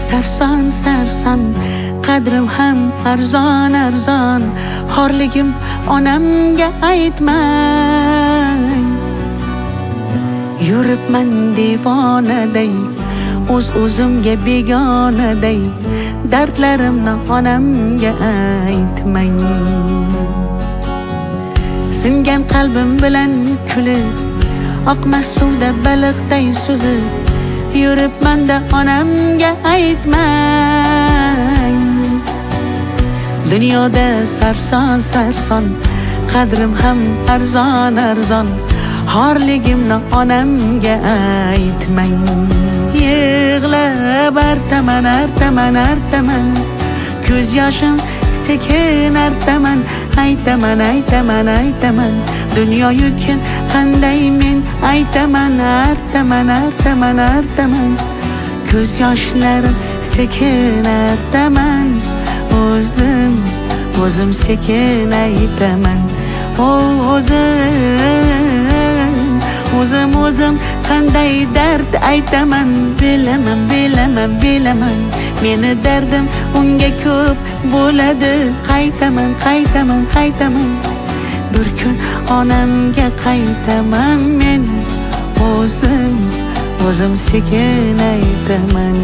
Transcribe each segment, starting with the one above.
sarson sarson, qadrim ham arzon arzon. Xorligim onamga aytmang. Yuribman devonaday, o'zimga begonaday. Dardlarimni onamga aytmang. Singan qalbim bilan kulib, oqmas suvda baliqday suzib, yuribman-da onamga aytmang. Dunyoda sarson sarson, qadrim ham arzon arzon. Xorligimni onamga aytmang. Yig'lab artaman artaman artaman, ko'z yoshim sekin artaman. Aytaman aytaman aytaman, dunyo yukin qanday men aytaman. Artaman artaman artaman, ko'z yoshlarim sekin artaman. O'zim sekin aytaman. O'zim qanday dard aytaman. Bilaman meni dardim unga ko'p bo'ladi. Qaytaman bir kun onamga qaytaman men. O'zim sekin aytaman.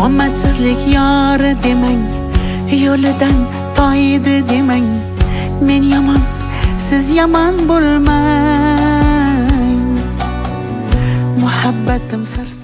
Omadsizlik yori demang, yo'lidan toydi demang. Men yomon, siz yomon bo'lmang. Muhabbatim sarson